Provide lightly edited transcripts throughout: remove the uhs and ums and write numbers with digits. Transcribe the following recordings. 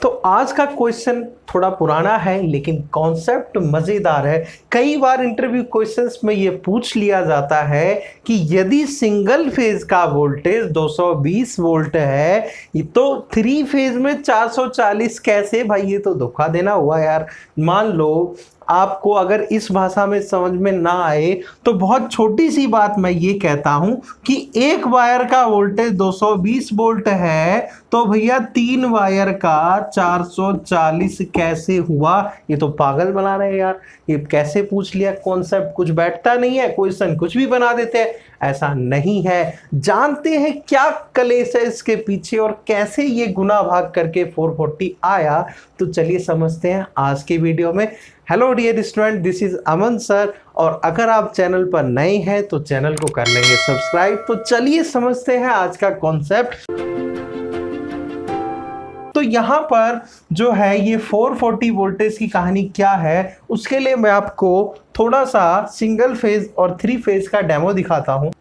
तो आज का क्वेश्चन थोड़ा पुराना है लेकिन कॉन्सेप्ट मज़ेदार है। कई बार इंटरव्यू क्वेश्चंस में ये पूछ लिया जाता है कि यदि सिंगल फेज का वोल्टेज 220 वोल्ट है तो थ्री फेज में 440 कैसे? भाई ये तो धोखा देना हुआ यार। मान लो आपको अगर इस भाषा में समझ में ना आए तो बहुत छोटी सी बात मैं ये कहता हूं कि एक वायर का वोल्टेज 220 वोल्ट है तो भैया तीन वायर का 440 कैसे हुआ? ये तो पागल बना रहे हैं यार। ये कैसे पूछ लिया? कॉन्सेप्ट कुछ बैठता नहीं है, क्वेश्चन कुछ भी बना देते हैं। ऐसा नहीं है। जानते हैं क्या कलेश है इसके पीछे और कैसे ये गुना भाग करके 440 आया? तो चलिए समझते हैं आज के वीडियो में। Hello dear student, this is Aman sir, और अगर आप चैनल पर नए हैं तो चैनल को कर लेंगे सब्सक्राइब। तो चलिए समझते हैं आज का कॉन्सेप्ट। तो यहाँ पर जो है ये 440 वोल्टेज की कहानी क्या है, उसके लिए मैं आपको थोड़ा सा सिंगल फेज और थ्री फेज का डेमो दिखाता हूँ।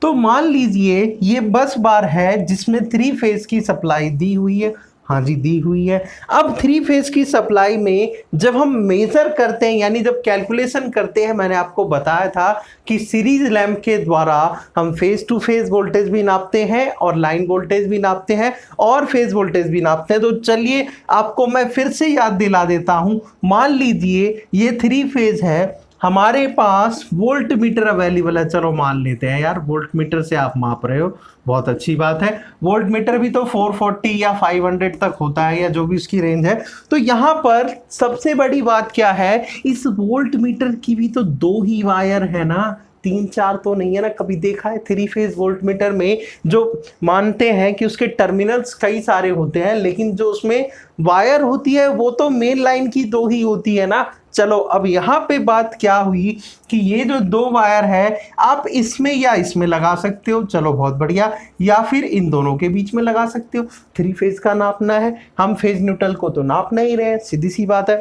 तो मान लीजिए ये बस बार है जिसमें थ्री फेज की सप्लाई दी हुई है। हाँ जी, दी हुई है। अब थ्री फेज की सप्लाई में जब हम मेजर करते हैं यानी जब कैलकुलेशन करते हैं, मैंने आपको बताया था कि सीरीज लैंप के द्वारा हम फेज टू फेज वोल्टेज भी नापते हैं और लाइन वोल्टेज भी नापते हैं और फेज वोल्टेज भी नापते हैं। तो चलिए आपको मैं फिर से याद दिला देता हूं। मान लीजिए ये थ्री फेज है, हमारे पास वोल्ट मीटर अवेलेबल है। चलो मान लेते हैं यार, वोल्ट मीटर से आप माप रहे हो, बहुत अच्छी बात है। वोल्ट मीटर भी तो 440 या 500 तक होता है या जो भी उसकी रेंज है। तो यहाँ पर सबसे बड़ी बात क्या है, इस वोल्ट मीटर की भी तो दो ही वायर है ना, तीन चार तो नहीं है ना। कभी देखा है थ्री फेज वोल्ट मीटर में जो मानते हैं कि उसके टर्मिनल्स कई सारे होते हैं लेकिन जो उसमें वायर होती है वो तो मेन लाइन की दो ही होती है ना। चलो अब यहाँ पे बात क्या हुई कि ये जो दो वायर है आप इसमें या इसमें लगा सकते हो, चलो बहुत बढ़िया, या फिर इन दोनों के बीच में लगा सकते हो। थ्री फेज का नापना है, हम फेज न्यूट्रल को तो नाप नहीं रहे हैं, सीधी सी बात है।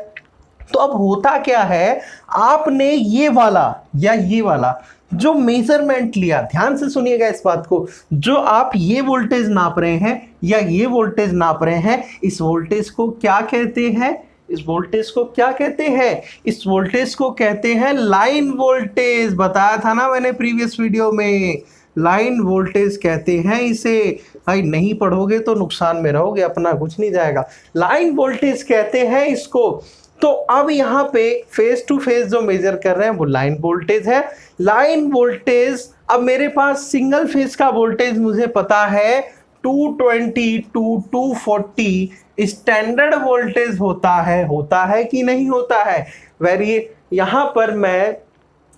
तो अब होता क्या है, आपने ये वाला या ये वाला जो मेजरमेंट लिया, ध्यान से सुनिएगा इस बात को, जो आप ये वोल्टेज नाप रहे हैं या ये वोल्टेज नाप रहे हैं, इस वोल्टेज को क्या कहते हैं? इस वोल्टेज को क्या कहते हैं? इस वोल्टेज को कहते हैं लाइन वोल्टेज। बताया था ना मैंने प्रीवियस वीडियो में, लाइन वोल्टेज कहते हैं इसे। भाई नहीं पढ़ोगे तो नुकसान में रहोगे, अपना कुछ नहीं जाएगा। लाइन वोल्टेज कहते हैं इसको। तो अब यहाँ पे फेज टू फेज जो मेजर कर रहे हैं वो लाइन वोल्टेज है। लाइन वोल्टेज, अब मेरे पास सिंगल फेज का वोल्टेज मुझे पता है 220 टू 240 स्टैंडर्ड वोल्टेज होता है कि नहीं होता है? वेरी, यहाँ पर मैं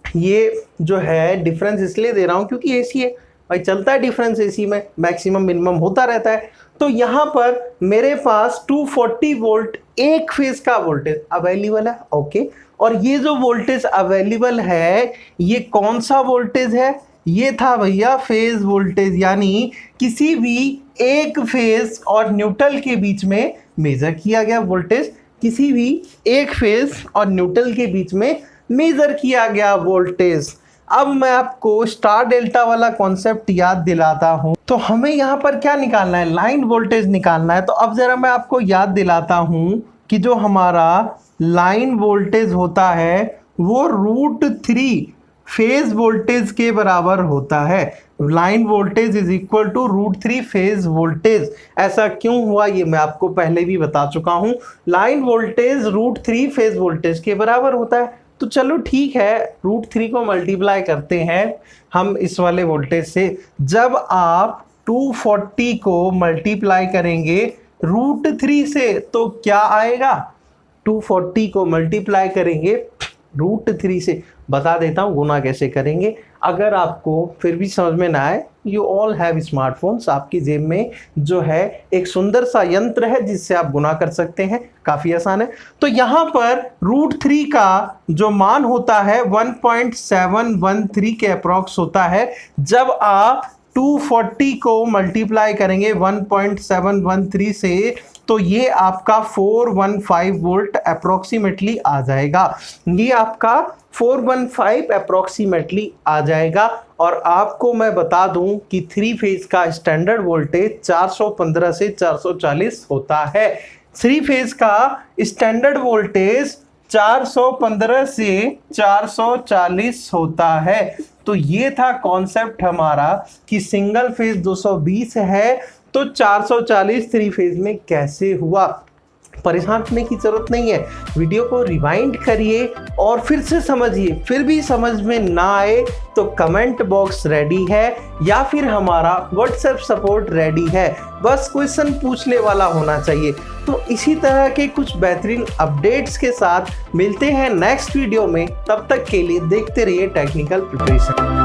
ये जो है डिफरेंस इसलिए दे रहा हूँ क्योंकि एसी है भाई, चलता है डिफरेंस एसी में, मैक्सिमम मिनिमम होता रहता है। तो यहाँ पर मेरे पास 240 वोल्ट एक फेज का वोल्टेज अवेलेबल है, ओके। और ये जो वोल्टेज अवेलेबल है ये कौन सा वोल्टेज है? ये था भैया फेज वोल्टेज, यानी किसी भी एक फेज और न्यूट्रल के बीच में मेजर किया गया वोल्टेज, किसी भी एक फेज और न्यूट्रल के बीच में मेजर किया गया वोल्टेज। अब मैं आपको स्टार डेल्टा वाला कॉन्सेप्ट याद दिलाता हूं। तो हमें यहाँ पर क्या निकालना है? लाइन वोल्टेज निकालना है। तो अब जरा मैं आपको याद दिलाता हूं कि जो हमारा लाइन वोल्टेज होता है वो √3 फेज वोल्टेज के बराबर होता है। Line voltage is equal to √3 phase voltage. ऐसा क्यों हुआ ये मैं आपको पहले भी बता चुका हूं। लाइन वोल्टेज √3 फेज वोल्टेज के बराबर होता है। तो चलो ठीक है, √3 को मल्टीप्लाई करते हैं हम इस वाले वोल्टेज से। जब आप 240 को मल्टीप्लाई करेंगे √3 से तो क्या आएगा? 240 को मल्टीप्लाई करेंगे √3 से, बता देता हूँ गुना कैसे करेंगे। अगर आपको फिर भी समझ में ना आए, यू ऑल हैव स्मार्टफोन्स, आपकी जेब में जो है एक सुंदर सा यंत्र है जिससे आप गुना कर सकते हैं, काफ़ी आसान है। तो यहाँ पर √3 का जो मान होता है 1.713 के अप्रॉक्स होता है। जब आप 240 को मल्टीप्लाई करेंगे 1.713 से तो ये आपका 415 वोल्ट अप्रोक्सीमेटली आ जाएगा। ये आपका 415 अप्रोक्सीमेटली आ जाएगा। और आपको मैं बता दूं कि 3 फेज का स्टैंडर्ड वोल्टेज 415 से 440 होता है। 3 फेज का स्टैंडर्ड वोल्टेज 415 से 440 होता है। तो ये था कॉन्सेप्ट हमारा कि सिंगल फेज 220 है तो 440 3 फेज में कैसे हुआ। परेशान होने की जरूरत नहीं है, वीडियो को रिवाइंड करिए और फिर से समझिए। फिर भी समझ में ना आए तो कमेंट बॉक्स रेडी है या फिर हमारा व्हाट्सएप सपोर्ट रेडी है, बस क्वेश्चन पूछने वाला होना चाहिए। तो इसी तरह के कुछ बेहतरीन अपडेट्स के साथ मिलते हैं नेक्स्ट वीडियो में। तब तक के लिए देखते रहिए टेक्निकल प्रिपरेशन।